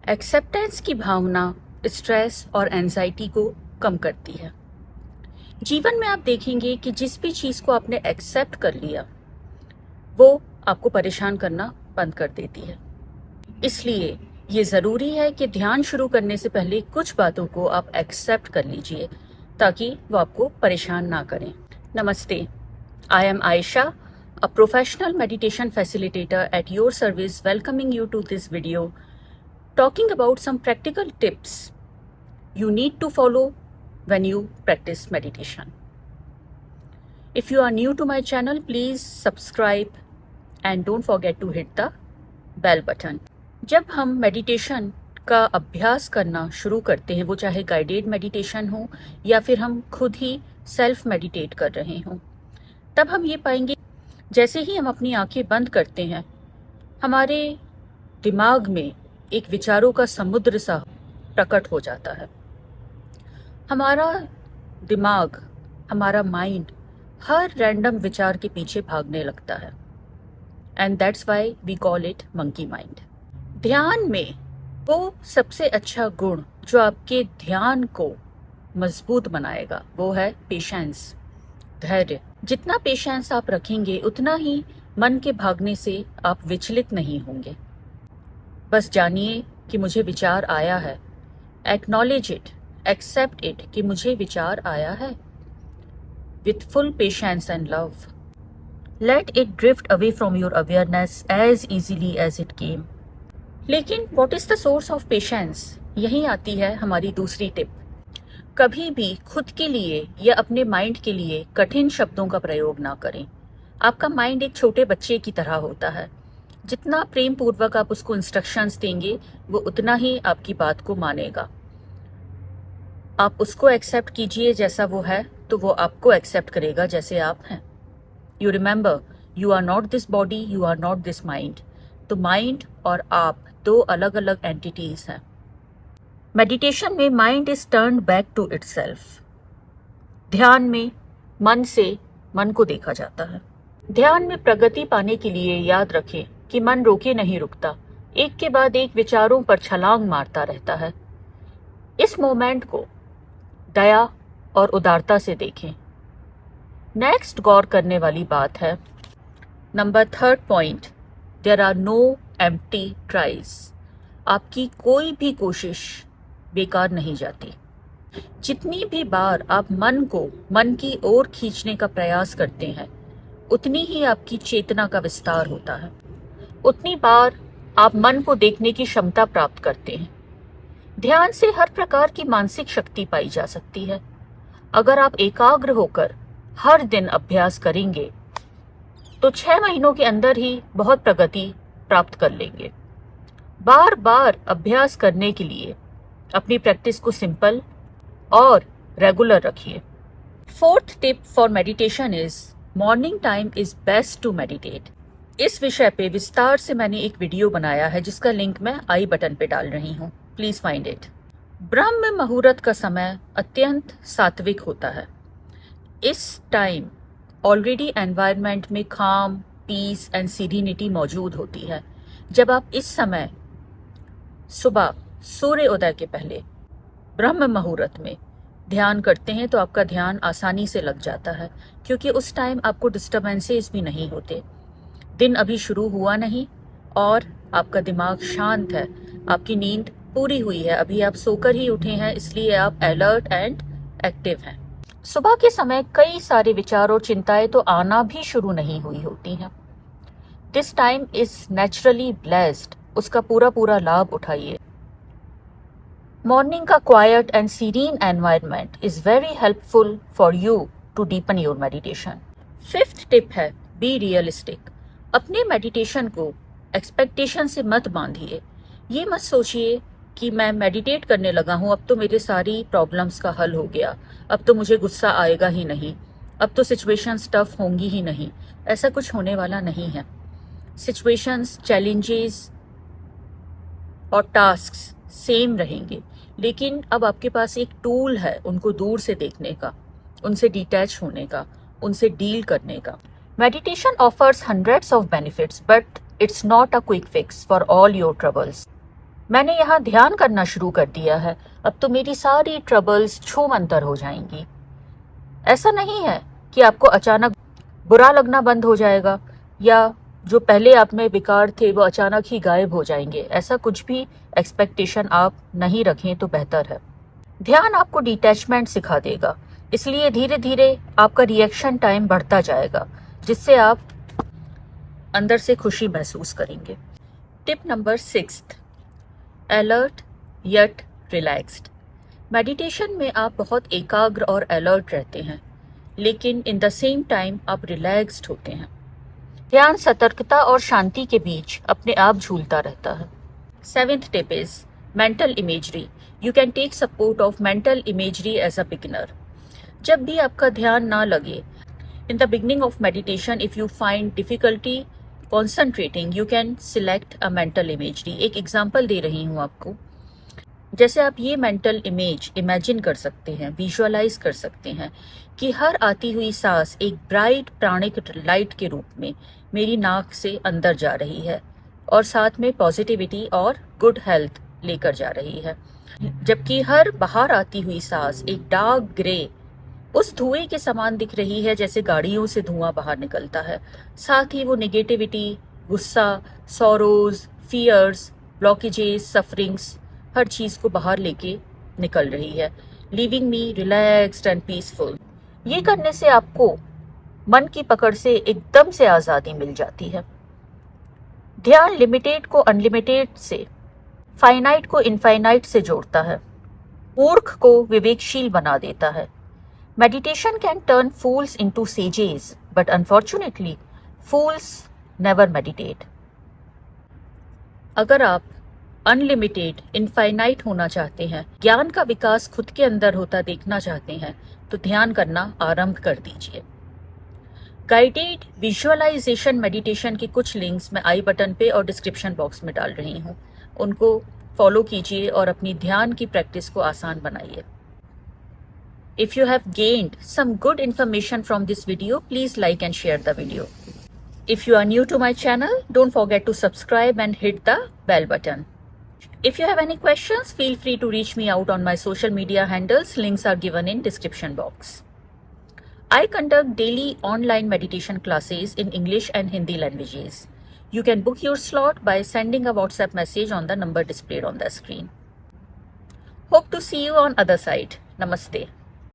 Acceptance की भावना stress और anxiety को कम करती है। जीवन में आप देखेंगे कि जिस भी चीज़ को आपने एक्सेप्ट कर लिया वो आपको परेशान करना बंद कर देती है। इसलिए ये ज़रूरी है कि ध्यान शुरू करने से पहले कुछ बातों को आप एक्सेप्ट कर लीजिए ताकि वो आपको परेशान ना करें। नमस्ते, I am Ayesha, a professional meditation facilitator at your service, welcoming you to this video, talking about some practical tips you need to follow when you practice meditation. If you are new to my channel, please subscribe and don't forget to hit the bell button. जब हम meditation का अभ्यास करना शुरू करते हैं, वो चाहे गाइडेड मेडिटेशन हो या फिर हम खुद ही सेल्फ मेडिटेट कर रहे हों, तब हम ये पाएंगे जैसे ही हम अपनी आंखें बंद करते हैं हमारे दिमाग में एक विचारों का समुद्र सा प्रकट हो जाता है। हमारा दिमाग, हमारा माइंड हर रैंडम विचार के पीछे भागने लगता है and that's why we call it monkey mind. ध्यान में वो सबसे अच्छा गुण जो आपके ध्यान को मजबूत बनाएगा वो है पेशेंस, धैर्य। जितना पेशेंस आप रखेंगे उतना ही मन के भागने से आप विचलित नहीं होंगे। बस जानिए कि मुझे विचार आया है, एक्नॉलेज इट, एक्सेप्ट इट कि मुझे विचार आया है। With full patience and love, let it drift away from your awareness as easily as it came. लेकिन what is the source of patience? यही आती है हमारी दूसरी टिप। कभी भी खुद के लिए या अपने माइंड के लिए कठिन शब्दों का प्रयोग ना करें। आपका माइंड एक छोटे बच्चे की तरह होता है। जितना प्रेम पूर्वक आप उसको इंस्ट्रक्शंस देंगे वो उतना ही आपकी बात को मानेगा। आप उसको एक्सेप्ट कीजिए जैसा वो है तो वो आपको एक्सेप्ट करेगा जैसे आप हैं। You remember, you are not this body, you are not this mind. तो माइंड और आप दो अलग अलग एंटिटीज हैं। मेडिटेशन में mind is turned back to itself. ध्यान में मन से मन को देखा जाता है। ध्यान में प्रगति पाने के लिए याद रखें कि मन रोके नहीं रुकता, एक के बाद एक विचारों पर छलांग मारता रहता है। इस मोमेंट को दया और उदारता से देखें। नेक्स्ट गौर करने वाली बात है number 3 point, there are no empty tries. आपकी कोई भी कोशिश बेकार नहीं जाती। जितनी भी बार आप मन को मन की ओर खींचने का प्रयास करते हैं उतनी ही आपकी चेतना का विस्तार होता है, उतनी बार आप मन को देखने की क्षमता प्राप्त करते हैं। ध्यान से हर प्रकार की मानसिक शक्ति पाई जा सकती है। अगर आप एकाग्र होकर हर दिन अभ्यास करेंगे तो 6 महीनों के अंदर ही बहुत प्रगति प्राप्त कर लेंगे। बार बार अभ्यास करने के लिए अपनी प्रैक्टिस को सिंपल और रेगुलर रखिए। 4th tip for meditation is morning time is best to meditate. इस विषय पे विस्तार से मैंने एक वीडियो बनाया है जिसका लिंक मैं आई बटन पे डाल रही हूँ, प्लीज फाइंड इट। ब्रह्म मुहूर्त का समय अत्यंत सात्विक होता है। इस टाइम ऑलरेडी एनवायरनमेंट में काम, पीस एंड सीरीनिटी मौजूद होती है। जब आप इस समय सुबह सूर्य उदय के पहले ब्रह्म मुहूर्त में ध्यान करते हैं तो आपका ध्यान आसानी से लग जाता है, क्योंकि उस टाइम आपको डिस्टर्बेंसेस भी नहीं होते। दिन अभी शुरू हुआ नहीं और आपका दिमाग शांत है, आपकी नींद पूरी हुई है, अभी आप सोकर ही उठे हैं, इसलिए आप अलर्ट एंड एक्टिव हैं। सुबह के समय कई सारे विचार और चिंताएं तो आना भी शुरू नहीं हुई होती हैं। This time is naturally blessed, उसका पूरा लाभ उठाइए। मॉर्निंग का quiet and serene environment is very helpful for you to deepen your meditation. 5th tip है बी रियलिस्टिक। अपने मेडिटेशन को एक्सपेक्टेशन से मत बांधिए। ये मत सोचिए कि मैं मेडिटेट करने लगा हूँ अब तो मेरे सारी प्रॉब्लम्स का हल हो गया, अब तो मुझे गुस्सा आएगा ही नहीं, अब तो सिचुएशंस टफ होंगी ही नहीं। ऐसा कुछ होने वाला नहीं है। सिचुएशंस, चैलेंजेस और टास्क्स सेम रहेंगे, लेकिन अब आपके पास एक टूल है उनको दूर से देखने का, उनसे डिटैच होने का, उनसे डील करने का। Meditation offers hundreds of benefits, but it's not a quick fix for all your troubles. मैंने यहाँ ध्यान करना शुरू कर दिया है, अब तो मेरी सारी ट्रबल्स छूमंतर हो जाएंगी। ऐसा नहीं है कि आपको अचानक बुरा लगना बंद हो जाएगा या जो पहले आप में विकार थे वो अचानक ही गायब हो जाएंगे। ऐसा कुछ भी एक्सपेक्टेशन आप नहीं रखें तो बेहतर है। ध्यान आपको डिटैचमेंट सिखा देगा, इसलिए धीरे धीरे आपका रिएक्शन टाइम बढ़ता जाएगा, जिससे आप अंदर से खुशी महसूस करेंगे। Tip number 6, alert yet relaxed. Meditation में आप बहुत एकाग्र और अलर्ट रहते हैं, लेकिन इन द सेम टाइम आप रिलैक्स्ड होते हैं। ध्यान सतर्कता और शांति के बीच अपने आप झूलता रहता है। 7th tip is mental imagery. You can take support of mental imagery as a beginner. जब भी आपका ध्यान ना लगे, in the beginning of meditation if you find difficulty concentrating, you can select a mental imagery. एक example दे रही हूँ आपको। जैसे आप ये मेंटल इमेज इमेजिन कर सकते हैं, विजुअलाइज कर सकते हैं कि हर आती हुई सांस एक ब्राइट प्राणिक लाइट के रूप में मेरी नाक से अंदर जा रही है और साथ में पॉजिटिविटी और गुड हेल्थ लेकर जा रही है, जबकि हर बाहर आती हुई सांस एक डार्क ग्रे उस धुएं के समान दिख रही है जैसे गाड़ियों से धुआं बाहर निकलता है। साथ ही वो नेगेटिविटी, गुस्सा, सॉरोज, फियर्स, ब्लॉकेजेस, सफरिंग्स, हर चीज को बाहर लेके निकल रही है, leaving me relaxed and peaceful. ये करने से आपको मन की पकड़ से एकदम से आजादी मिल जाती है। ध्यान लिमिटेड को अनलिमिटेड से, फाइनाइट को इनफाइनाइट से जोड़ता है, मूर्ख को विवेकशील बना देता है। Meditation can turn fools into sages, but unfortunately fools never meditate. अगर आप अनलिमिटेड इनफाइनाइट होना चाहते हैं, ज्ञान का विकास खुद के अंदर होता देखना चाहते हैं, तो ध्यान करना आरंभ कर दीजिए। गाइडेड विजुअलाइजेशन मेडिटेशन के कुछ लिंक्स मैं आई बटन पे और डिस्क्रिप्शन बॉक्स में डाल रही हूँ। उनको फॉलो कीजिए और अपनी ध्यान की प्रैक्टिस को आसान बनाइए। If you have gained some good information from this video, please like and share the video. If you are new to my channel, don't forget to subscribe and hit the bell button. If you have any questions, feel free to reach me out on my social media handles. Links are given in description box. I conduct daily online meditation classes in English and Hindi languages. You can book your slot by sending a WhatsApp message on the number displayed on the screen. Hope to see you on other side. Namaste.